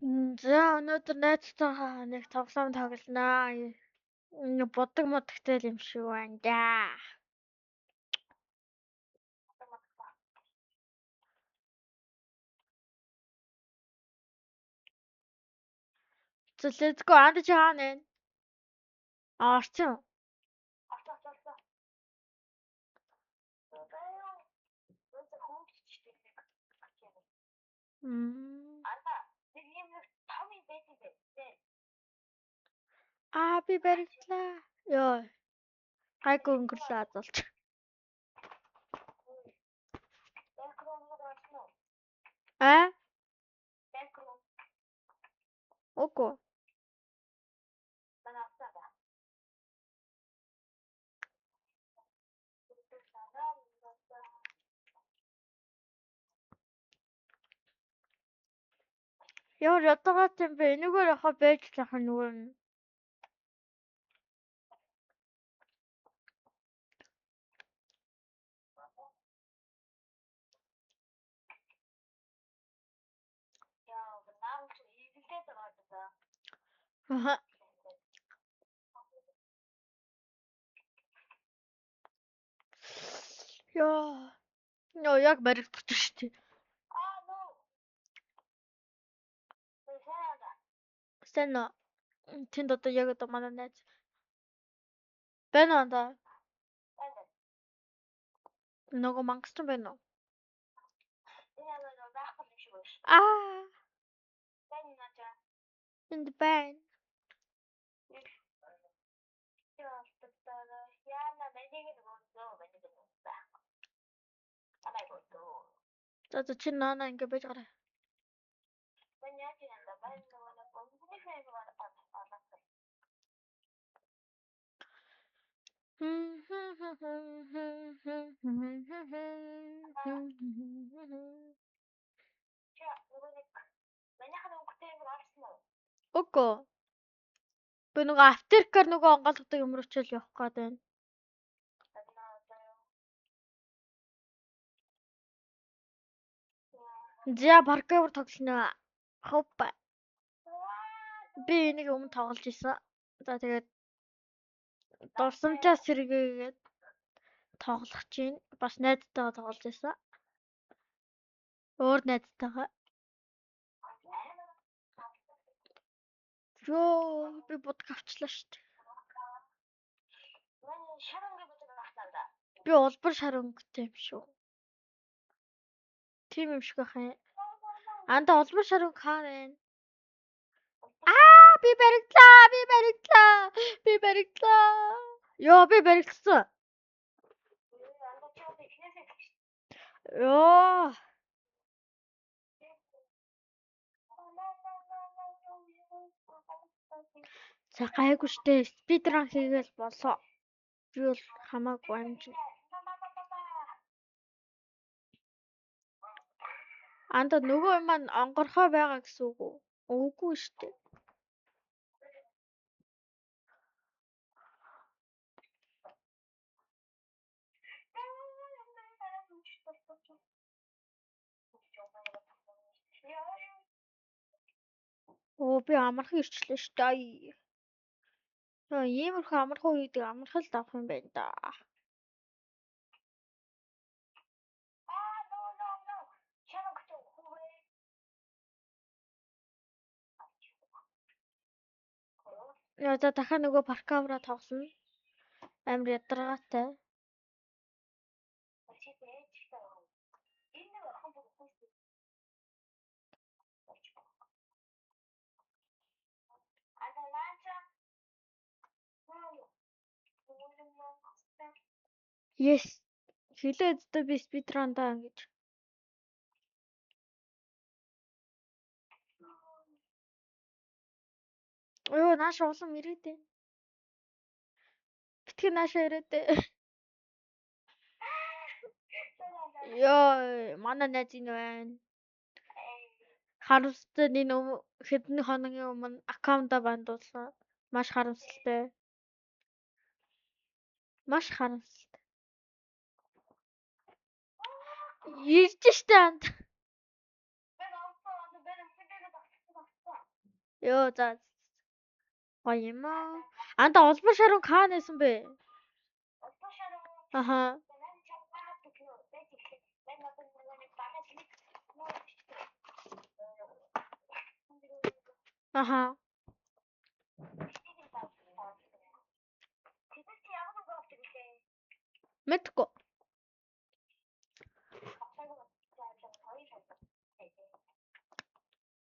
За өнөөдөр найзтайгаа нэг тоглоом тоглонаа. Бодог модогтэй юм шиг байна да. So let's go on the channel. Орчин. Би баригдлаа. Йоо. Гайгүй өнгөрлөө азуулч. Үгүй. Яа ятгаад юм бэ? Энэгээр яхаа байж лах нөгөө нь. Аха. Яа. Нөө яг баригдчих шүү дээ. Сайн уу? Тэнд одоо яг одоо манай найз. Байна уу да? Нөгөө мангасч байна уу? Энд байна. За чи наана ингэ байж гараа. Үгүй. Би нөгөө автеркаар нөгөө онгойлгодог юм руу ч л явах гээд байна. За паркавер тоглоно. Хоппа. Би энийг өмнө тоглож исэн. За тэгээд дурсамжаа сэргээгээд тоглох чинь бас найзтайгаа тоглож исэн. Өөр найзтайгаа. Йоо, би будг авчлаа шүү дээ. Би улбар шар өнгөтэй юм шүү. Тийм юм шиг байх юм. Анда улбар шар өнгө хаа вэ? Би баригдлаа. Йоо, би баригдсан. Йоо. За гайгүй штэ. Спидран хийгээл болоо. Би бол хамаагүй амжин. Анда нөгөө юм маань онгорхоо байгаа гэсэн үг үү? Үгүй штэ. Би амархан ирчлээ штэ. Иймэрхүү амархан үйдэг амархан л авах юм байна да. Яа за дахиад нөгөө паркавра тоглоно. Амар ядаргаатай. Yes. Хэлээ өдөө би спидран даа ингэж. Йоо нааш улам ирээд байна. Битгий нааша ирээд. Йоо манай найз энэ байна. Харамсалтай энэ хэдэн хоногийн өмнө аккаунтаа бандуулсан. Маш харамсалтай. Маш харамсалтай. Ирж штэ анд. Ёо за. Гоё юм аа. Анда улбар шарун каа нээсэн бэ? Аха. Аха. Мэдгүй.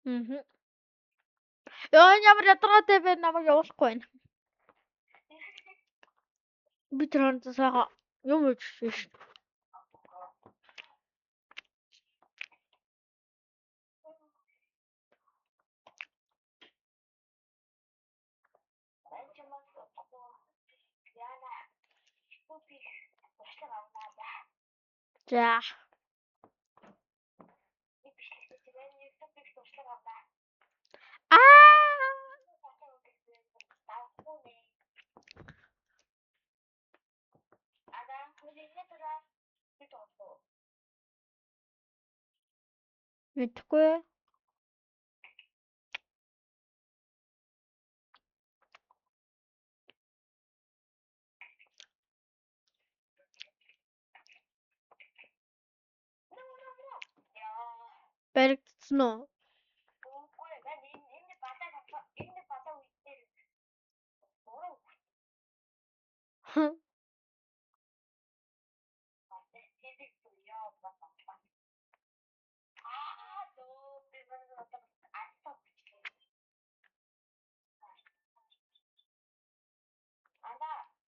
Мгм. Ёо энэ ямар ядаргаатай бэ намайг явуулахгүй байна. Би тэр хонд сайхан юм уучих шээ. За. Мэдгүй. Баригдсан уу? Хм.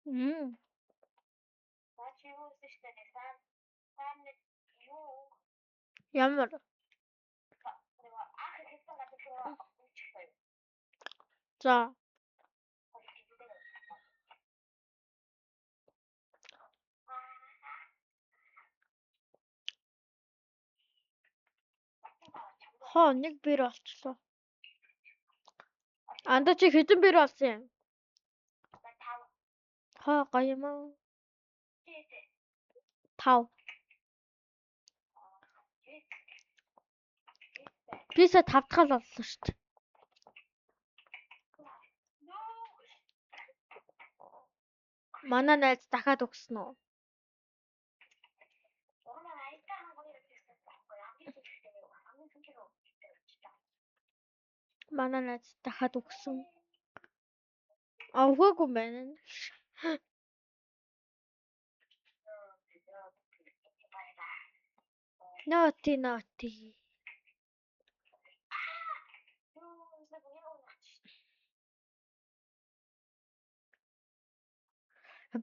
Мм. Ямар? За. Хоо нэг бэр болчихлоо. Анда чи хэдэн бэр болсон юм? Хоо гоё юм аа. 5. Бисаа 5 дахь л боллоо шүү дээ. Манай найз дахиад өгсөн үү? Манай найз дахиад өгсөн. Өгөөгүй юм байна. Ноти.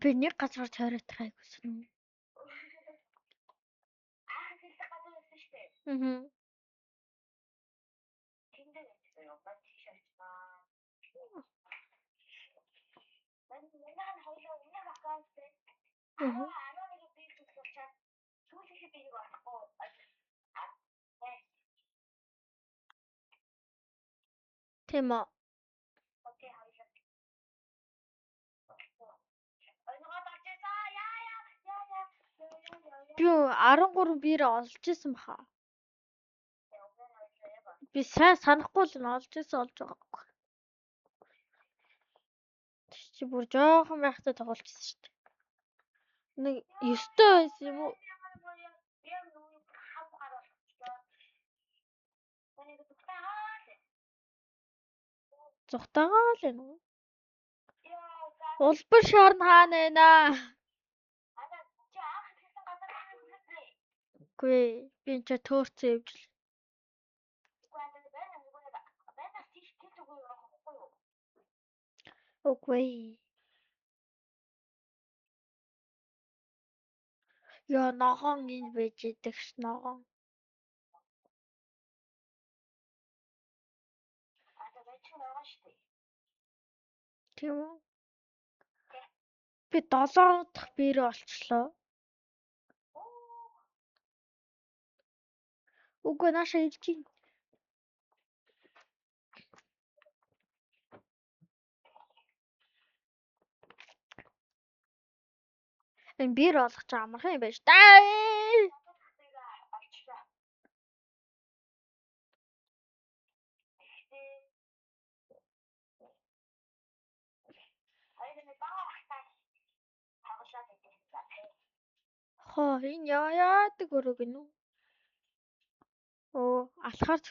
Би нэг газар тойроод хайгүйсэн үү? Мгм. Мгм. Тийм үү. Би 13 бир олж исэн баха. Би сайн санахгүй л олж байгаагүй. Чи бүр жоохон байхдаа тоглолцсон шүү дээ. Нэг 9-тэй байсан юм уу? Зүхтагаа л юм уу? Улбар шарн хаана байна? Үгүй би энэ ч төөрцөө явж л. Үгүй. Яа ногоон энэ байж идэх ш ногоон. Тийм үү? Би 7 дахь бир олчлоо. Үгүй нааша ирж ийн. Энэ бир олох ч амархан юм байна ш. Хоо энэ яадаг өрөө гинэ үү? Оо алхаар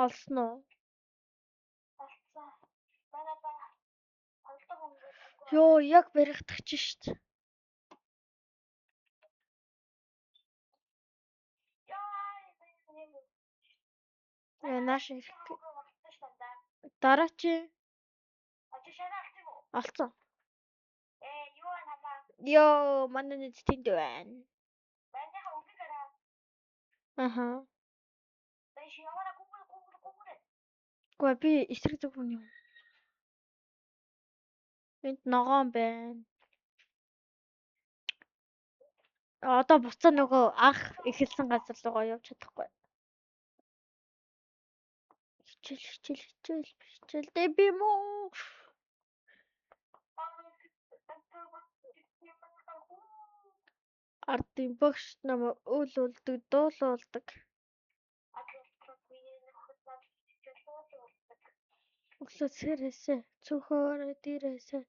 олсон уу? Ёо яг баригдах шүү дээ. Нааш ирэх. Дараа чи олцсон. Ёо манай нэг тэнд байна. Аха. Гүй би эсрэг зүг хүн юм. Энд ногоон байна. Одоо буцаа нөгөө анх эхэлсэн газар руугаа явж чадахгүй. Хичээл дэ би муу. Ардын багш намайг үл үлдэг, дуулуулдаг. Өглөө сэрээсээ цөхөөрөө дээрээсээ.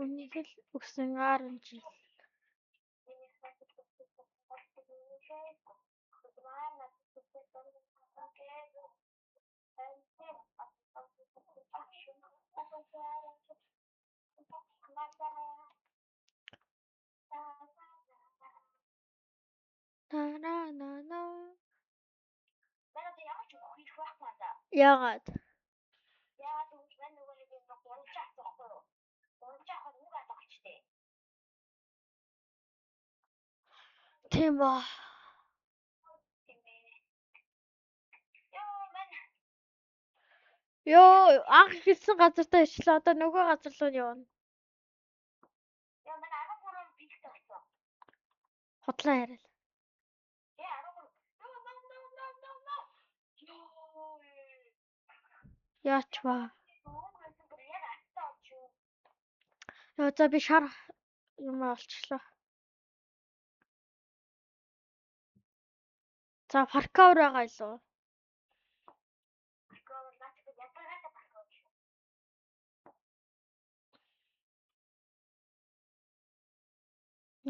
Үнийхэл өгсөн 10 жил. На. Яагаад? Тийм ба. Ёо, анх эхэлсэн газартаа ичлээ. Одоо нөгөө газар руу явна. Хотлоо яриа. Яач ба. Яа за би шар юм олчлоо. За паркаур байгаа илүү.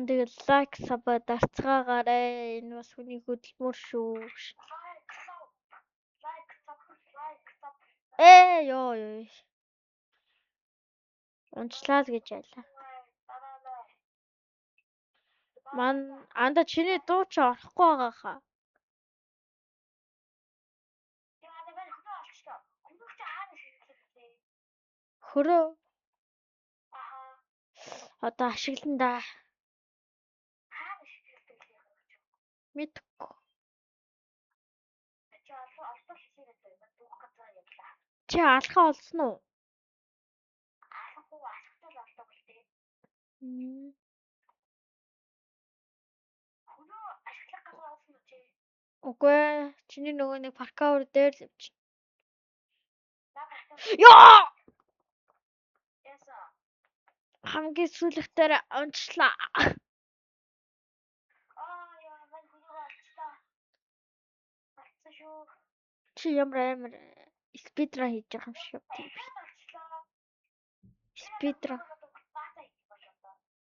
Тэгэл лайк саба дарцгаагаарай. Энэ бас хүний хөдөлмөр шүү. Ёо. Унчлаа л гэж байлаа. Анда чиний дуу чи орохгүй байгаа хаа. Хөрөө. Одоо ашиглан да. Мэдгүй. Чи алхаа олсон уу? Үгүй чиний нөгөө нэг паркаур дээр л явчих. Ёо! Хамгийн сүүлэгтээр унчлаа. Чи ямар амар спидран хийж байгаа юм шиг юм. Спидран.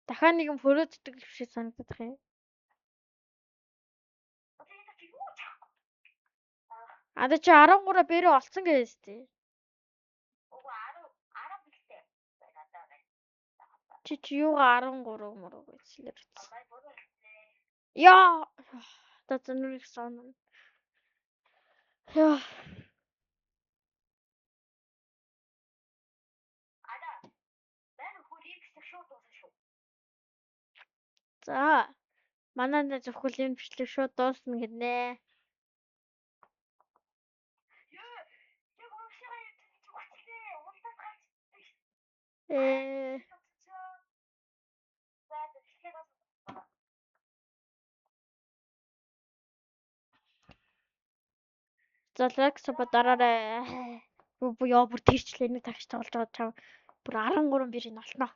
Дахиад нэг юм хөрөөддөг шиг санагдах юм. Ада чи 13 бэрээ олцсон гэсэн тий. Чи юугаа 13 мөрөг гэсэн. Яа. Одоо зөнөрийг сон. Яа. За. Манай зөвхөн энэ бичлэг шууд дуусна гинэ. За лайк саба дараарай. Яа бүр тэрчлээ нэг тагч тоглож байгаа чам. Бүр 13 бэрийг олно.